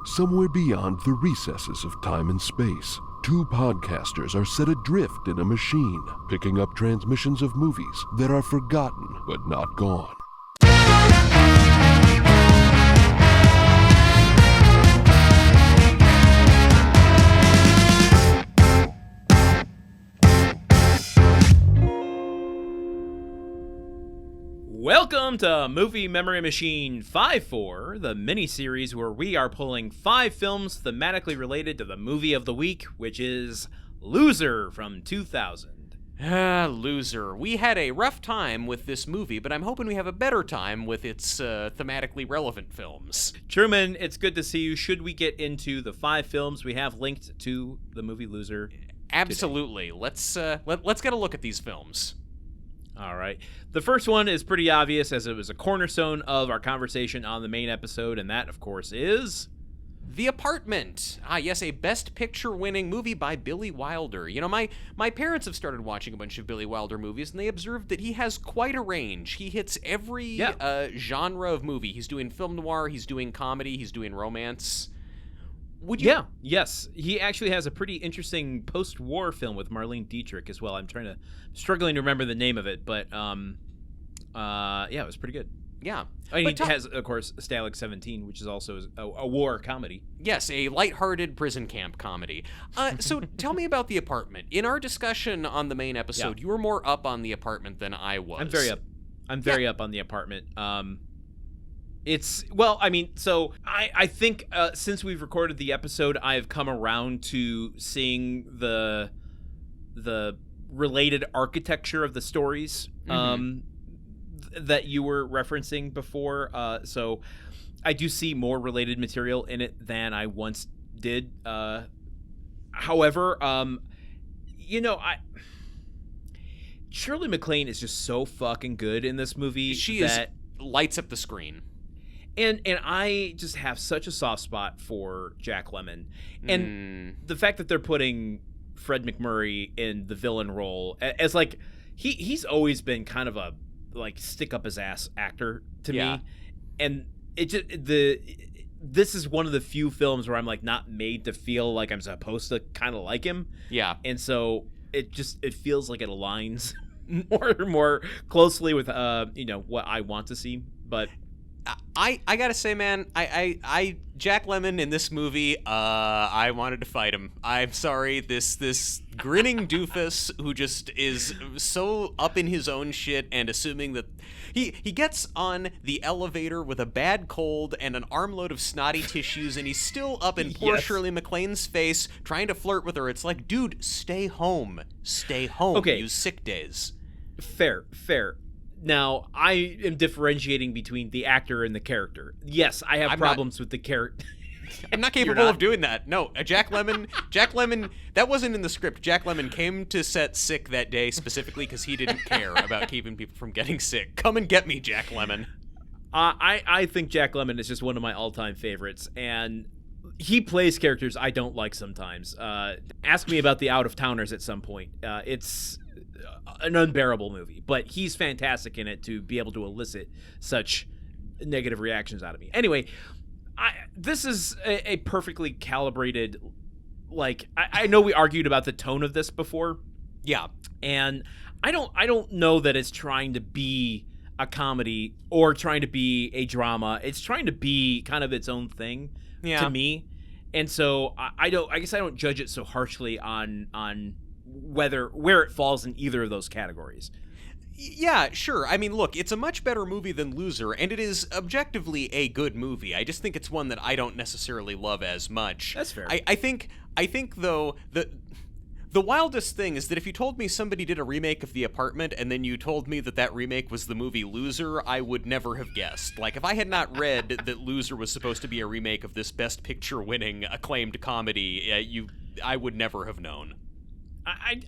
Somewhere beyond the recesses of time and space, two podcasters are set adrift in a machine, picking up transmissions of movies that are forgotten but not gone. Welcome to Movie Memory Machine 5-4, the mini-series where we are pulling 5 films thematically related to the movie of the week, which is Loser from 2000. Loser. We had a rough time with this movie, but I'm hoping we have a better time with its thematically relevant films. Truman, it's good to see you. Should we get into the 5 films we have linked to the movie Loser? Absolutely. Today? Let's get a look at these films. All right. The first one is pretty obvious as it was a cornerstone of our conversation on the main episode, and that, of course, is... The Apartment. Ah, yes, a Best Picture-winning movie by Billy Wilder. You know, my parents have started watching a bunch of Billy Wilder movies, and they observed that he has quite a range. He hits every genre of movie. He's doing film noir, he's doing comedy, he's doing romance. Would you? Yeah, yes. He actually has a pretty interesting post-war film with Marlene Dietrich as well. I'm struggling to remember the name of it, but yeah, it was pretty good. Yeah. I mean, he has, of course, Stalag 17, which is also a war comedy. Yes, a lighthearted prison camp comedy. So tell me about The Apartment. In our discussion on the main episode, you were more up on The Apartment than I was. I'm very up. I'm very up on The Apartment. It's, well, I mean, so I think since we've recorded the episode, I've come around to seeing the related architecture of the stories that you were referencing before. So I do see more related material in it than I once did. However, you know, Shirley MacLaine is just so fucking good in this movie. She lights up the screen. And I just have such a soft spot for Jack Lemmon. And the fact that they're putting Fred McMurray in the villain role as like he's always been kind of a like stick up his ass actor to me. And it just this is one of the few films where I'm like not made to feel like I'm supposed to kind of like him. Yeah. And so it feels like it aligns more closely with you know what I want to see. But I gotta say, man, I Jack Lemmon in this movie, I wanted to fight him. I'm sorry, this grinning doofus who just is so up in his own shit and assuming that he gets on the elevator with a bad cold and an armload of snotty tissues, and he's still up in poor Shirley MacLaine's face trying to flirt with her. It's like, dude, stay home. Okay. Use sick days. Fair. Now, I am differentiating between the actor and the character. Yes, I have problems with the character. I'm not capable of doing that. No, Jack Lemmon, that wasn't in the script. Jack Lemmon came to set sick that day specifically because he didn't care about keeping people from getting sick. Come and get me, Jack Lemmon. I think Jack Lemmon is just one of my all-time favorites, and he plays characters I don't like sometimes. Ask me about The Out-of-Towners at some point. It's an unbearable movie, but he's fantastic in it to be able to elicit such negative reactions out of me. Anyway, this is a perfectly calibrated, like, I know we argued about the tone of this before. Yeah. And I don't know that it's trying to be a comedy or trying to be a drama. It's trying to be kind of its own thing to me. And so I guess I don't judge it so harshly on where it falls in either of those categories. Yeah, sure. I mean, look, it's a much better movie than Loser, and it is objectively a good movie. I just think it's one that I don't necessarily love as much. That's fair. I think though the wildest thing is that if you told me somebody did a remake of The Apartment and then you told me that remake was the movie Loser, I would never have guessed. Like, if I had not read that Loser was supposed to be a remake of this Best Picture winning acclaimed comedy, I would never have known. I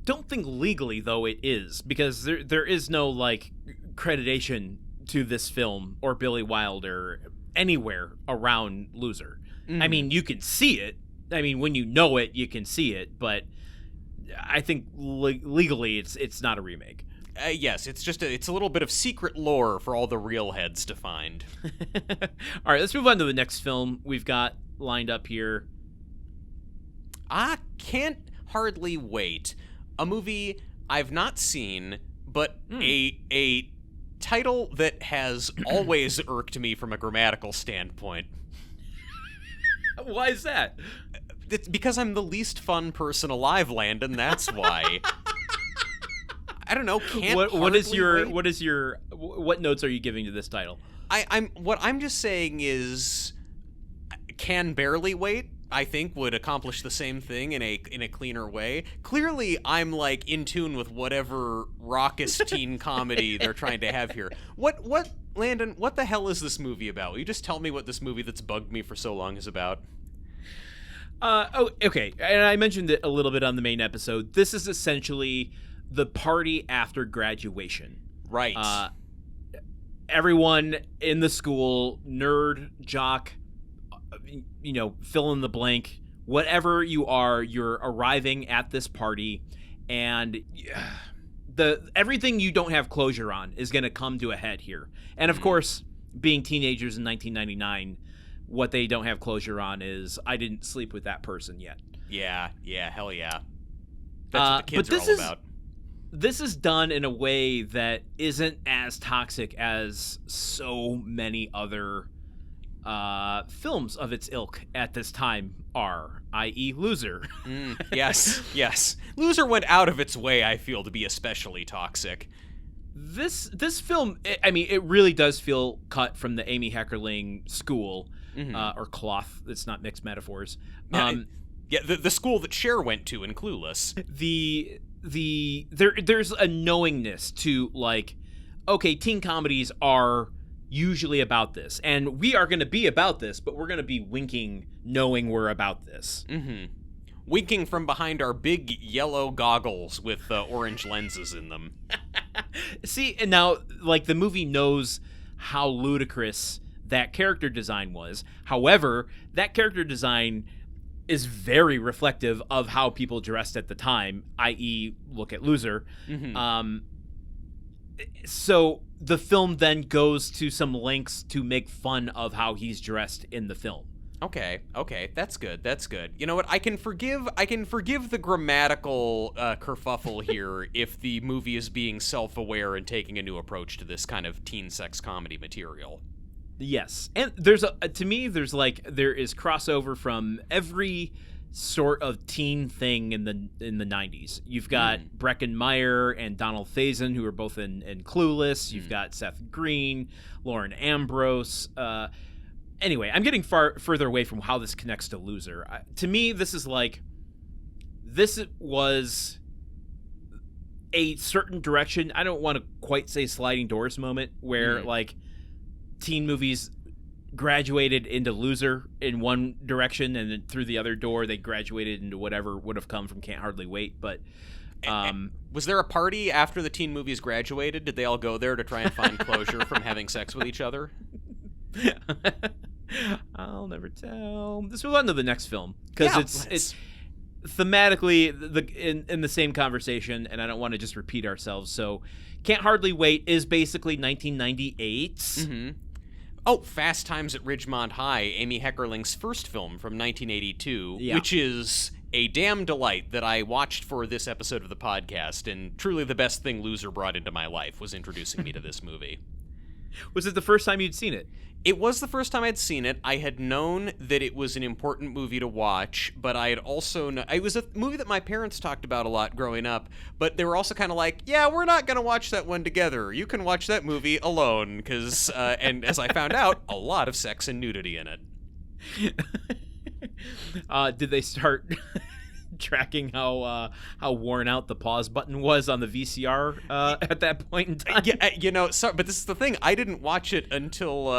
don't think legally, though, it is, because there is no, like, creditation to this film or Billy Wilder anywhere around Loser. Mm-hmm. I mean, you can see it. I mean, when you know it, you can see it, but I think legally it's not a remake. Yes, it's a little bit of secret lore for all the real heads to find. All right, let's move on to the next film. We've got lined up here. I can't hardly wait. A movie I've not seen, but a title that has always irked me from a grammatical standpoint. Why is that? It's because I'm the least fun person alive, Landon. That's why. I don't know. What notes are you giving to this title? I'm just saying is, can barely wait. I think would accomplish the same thing in a cleaner way. Clearly, I'm like in tune with whatever raucous teen comedy they're trying to have here. What Landon? What the hell is this movie about? Will you just tell me what this movie that's bugged me for so long is about? Okay. And I mentioned it a little bit on the main episode. This is essentially the party after graduation. Right. Everyone in the school, nerd, jock, fill in the blank, whatever you are, you're arriving at this party, and everything you don't have closure on is going to come to a head here. And of course, being teenagers in 1999, what they don't have closure on is, I didn't sleep with that person yet. Yeah, hell yeah. That's what the kids are all about. This is done in a way that isn't as toxic as so many other films of its ilk at this time are, i.e. Loser. Yes. Loser went out of its way, I feel, to be especially toxic. This film, it really does feel cut from the Amy Heckerling school, or cloth. It's not mixed metaphors. The school that Cher went to in Clueless. There's a knowingness to, like, okay, teen comedies are usually about this, and we are going to be about this, but we're going to be winking knowing we're about this. Winking from behind our big yellow goggles with orange lenses in them. See, and now, like, the movie knows how ludicrous that character design was. However, that character design is very reflective of how people dressed at the time, i.e. look at Loser. So the film then goes to some lengths to make fun of how he's dressed in the film. Okay, that's good. You know what? I can forgive the grammatical kerfuffle here if the movie is being self-aware and taking a new approach to this kind of teen sex comedy material. Yes, and there is crossover from every sort of teen thing in the 90s. You've got Breckin Meyer and Donald Faison, who are both in Clueless. You've got Seth Green, Lauren Ambrose. Anyway, I'm getting further away from how this connects to Loser. To me, this was a certain direction. I don't want to quite say sliding doors moment where like teen movies graduated into Loser in one direction, and then through the other door they graduated into whatever would have come from Can't Hardly Wait. But was there a party after the teen movies graduated? Did they all go there to try and find closure from having sex with each other? I'll never tell. This will on to the next film, because it's thematically in the same conversation, and I don't want to just repeat ourselves. So Can't Hardly Wait is basically 1998. Oh, Fast Times at Ridgemont High, Amy Heckerling's first film from 1982, which is a damn delight that I watched for this episode of the podcast, and truly the best thing Loser brought into my life was introducing me to this movie. Was it the first time you'd seen it? It was the first time I'd seen it. I had known that it was an important movie to watch, but I had also it was a movie that my parents talked about a lot growing up, but they were also kind of like, yeah, we're not going to watch that one together. You can watch that movie alone, because, and as I found out, a lot of sex and nudity in it. Did they start tracking how worn out the pause button was on the VCR at that point in time? Yeah, but this is the thing. I didn't watch it until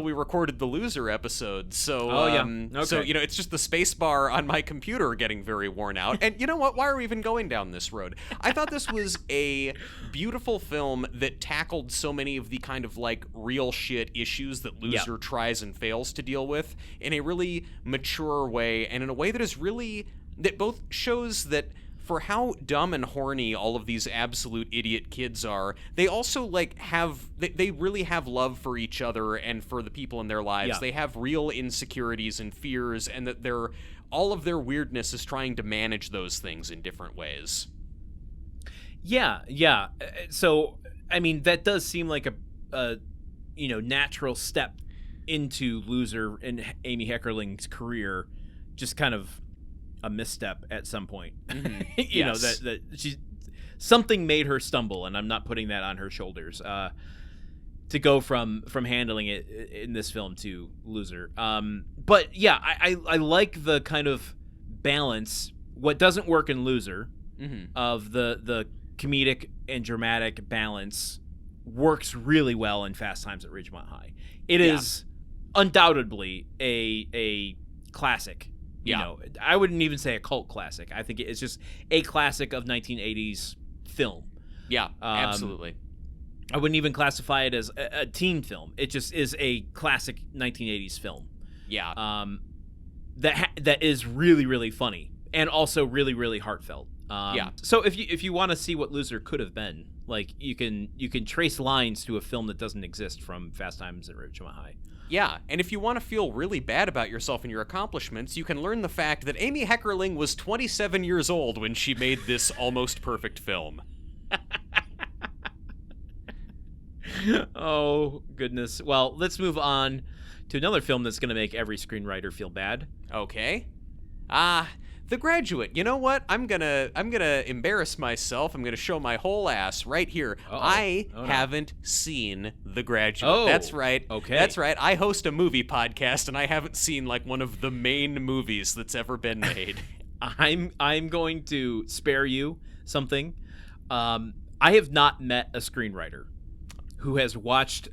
we recorded the Loser episode. So, okay. So it's just the space bar on my computer getting very worn out. And you know what? Why are we even going down this road? I thought this was a beautiful film that tackled so many of the kind of like real shit issues that Loser tries and fails to deal with in a really mature way, and in a way that both shows that for how dumb and horny all of these absolute idiot kids are, they also like they really have love for each other and for the people in their lives. Yeah. They have real insecurities and fears, and that all of their weirdness is trying to manage those things in different ways. Yeah. So, I mean, that does seem like a natural step into Loser and Amy Heckerling's career, just kind of a misstep at some point. Mm-hmm. you know, that something made her stumble, and I'm not putting that on her shoulders. To go from handling it in this film to Loser. But yeah, I like the kind of balance. What doesn't work in Loser, of the comedic and dramatic balance, works really well in Fast Times at Ridgemont High. It is undoubtedly a classic. You know, I wouldn't even say a cult classic. I think it's just a classic of 1980s film. Yeah, absolutely. I wouldn't even classify it as a teen film. It just is a classic 1980s film. Yeah. That is really, really funny and also really, really heartfelt. So if you want to see what Loser could have been, like you can trace lines to a film that doesn't exist from Fast Times at Ridgemont High. Yeah, and if you want to feel really bad about yourself and your accomplishments, you can learn the fact that Amy Heckerling was 27 years old when she made this almost perfect film. Oh, goodness. Well, let's move on to another film that's going to make every screenwriter feel bad. Okay. The Graduate. You know what? I'm gonna embarrass myself. I'm gonna show my whole ass right here. Uh-oh. I no. haven't seen The Graduate. Oh, that's right. Okay. That's right. I host a movie podcast, and I haven't seen like one of the main movies that's ever been made. I'm going to spare you something. I have not met a screenwriter who has watched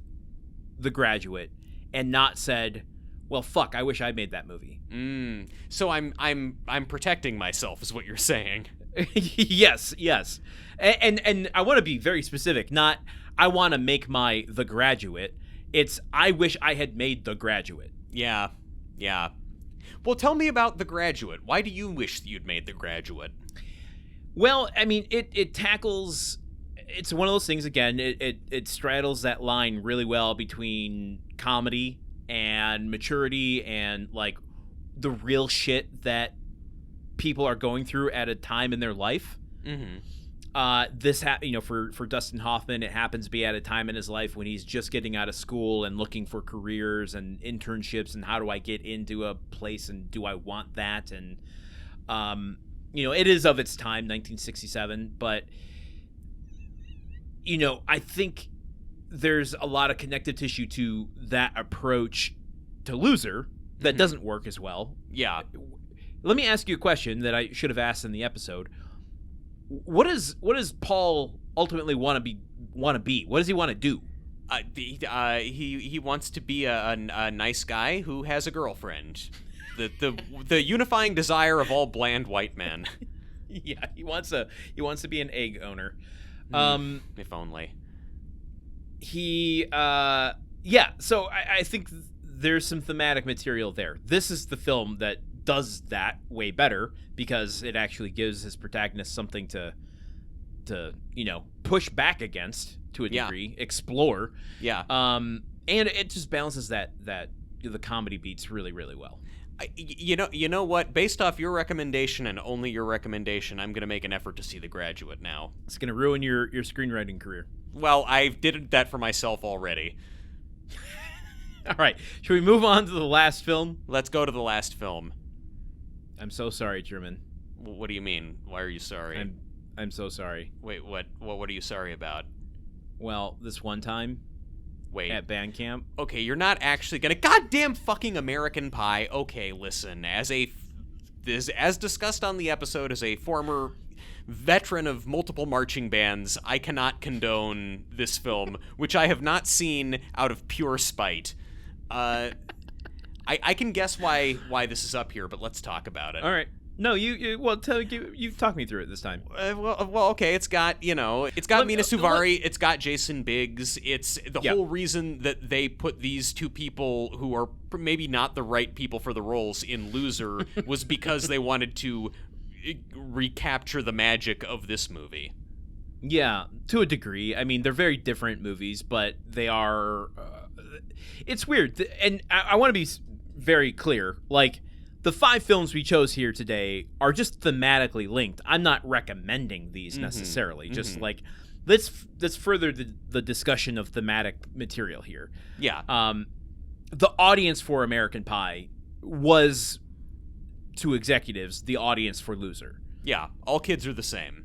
The Graduate and not said, well, fuck, I wish I made that movie. So I'm protecting myself, is what you're saying. Yes. And I want to be very specific. Not I want to make my The Graduate. It's I wish I had made The Graduate. Yeah. Well, tell me about The Graduate. Why do you wish that you'd made The Graduate? Well, I mean, it tackles. It's one of those things. Again, it straddles that line really well between comedy and maturity and like the real shit that people are going through at a time in their life. This for Dustin Hoffman, it happens to be at a time in his life when he's just getting out of school and looking for careers and internships and how do I get into a place and do I want that, and it is of its time, 1967, but I think there's a lot of connective tissue to that approach to Loser that doesn't work as well. Yeah. Let me ask you a question that I should have asked in the episode. What does Paul ultimately want to be? What does he want to do? He wants to be a nice guy who has a girlfriend. The unifying desire of all bland white men. Yeah, he wants to be an egg owner. If only. So I think there's some thematic material there. This is the film that does that way better because it actually gives his protagonist something to push back against to a degree, explore. Yeah. And it just balances that the comedy beats really, really well. You know what? Based off your recommendation and only your recommendation, I'm going to make an effort to see The Graduate now. It's going to ruin your screenwriting career. Well, I did that for myself already. All right. Should we move on to the last film? Let's go to the last film. I'm so sorry, Truman. What do you mean? Why are you sorry? I'm so sorry. Wait, what are you sorry about? Well, this one time at band camp. Okay, you're not actually gonna goddamn fucking American Pie. Okay, listen, as discussed on the episode, as a former veteran of multiple marching bands, I cannot condone this film, which I have not seen out of pure spite. I can guess why this is up here, but let's talk about it. All right. No, you talk me through it this time. Well, okay. It's got Mina Suvari. It's got Jason Biggs. It's the whole reason that they put these two people who are maybe not the right people for the roles in Loser was because they wanted to recapture the magic of this movie. Yeah, to a degree. I mean, they're very different movies, but they are... it's weird. And I want to be very clear. Like, the 5 films we chose here today are just thematically linked. I'm not recommending these necessarily. Just like, let's further the discussion of thematic material here. Yeah. The audience for American Pie was, to executives, the audience for Loser. Yeah, all kids are the same.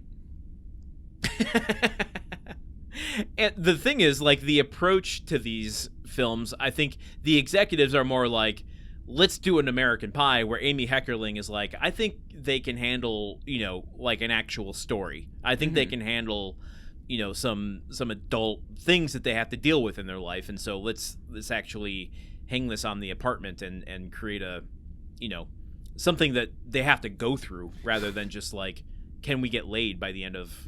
And the thing is, like, the approach to these films, I think the executives are more like, let's do an American Pie, where Amy Heckerling is like, I think they can handle, like an actual story. I think they can handle, some adult things that they have to deal with in their life. And so let's actually hang this on the apartment and create a, something that they have to go through, rather than just like, can we get laid by the end of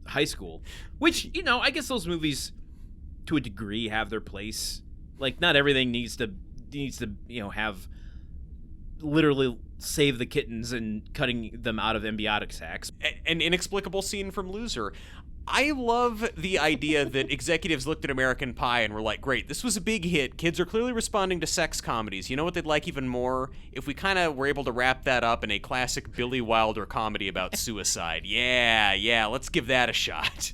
high school? Which, I guess those movies to a degree have their place. Like, not everything needs to have literally save the kittens and cutting them out of symbiotic sacs. An inexplicable scene from Loser. I love the idea that executives looked at American Pie and were like, great, this was a big hit. Kids are clearly responding to sex comedies. You know what they'd like even more? If we kind of were able to wrap that up in a classic Billy Wilder comedy about suicide. Yeah, let's give that a shot.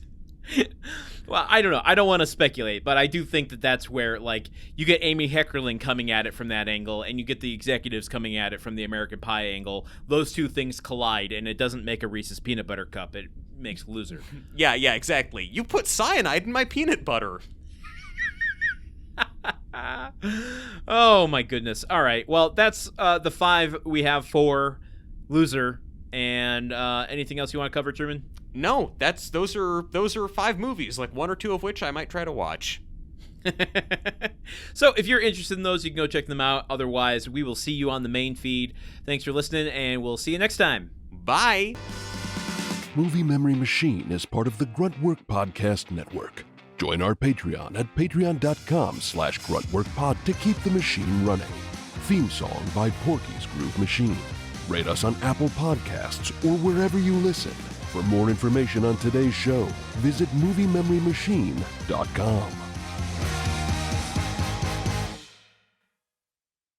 Well, I don't know. I don't want to speculate, but I do think that that's where, like, you get Amy Heckerling coming at it from that angle, and you get the executives coming at it from the American Pie angle. Those two things collide, and it doesn't make a Reese's peanut butter cup. It makes Loser. Yeah, exactly. You put cyanide in my peanut butter. Oh, my goodness. All right. Well, that's the 5 we have for Loser. And anything else you want to cover, Truman? No, those are 5 movies, like 1 or 2 of which I might try to watch. So if you're interested in those, you can go check them out. Otherwise, we will see you on the main feed. Thanks for listening, and we'll see you next time. Bye. Movie Memory Machine is part of the Gruntwork Podcast Network. Join our Patreon at patreon.com/gruntworkpod to keep the machine running. Theme song by Porky's Groove Machine. Rate us on Apple Podcasts or wherever you listen. For more information on today's show, visit MovieMemoryMachine.com.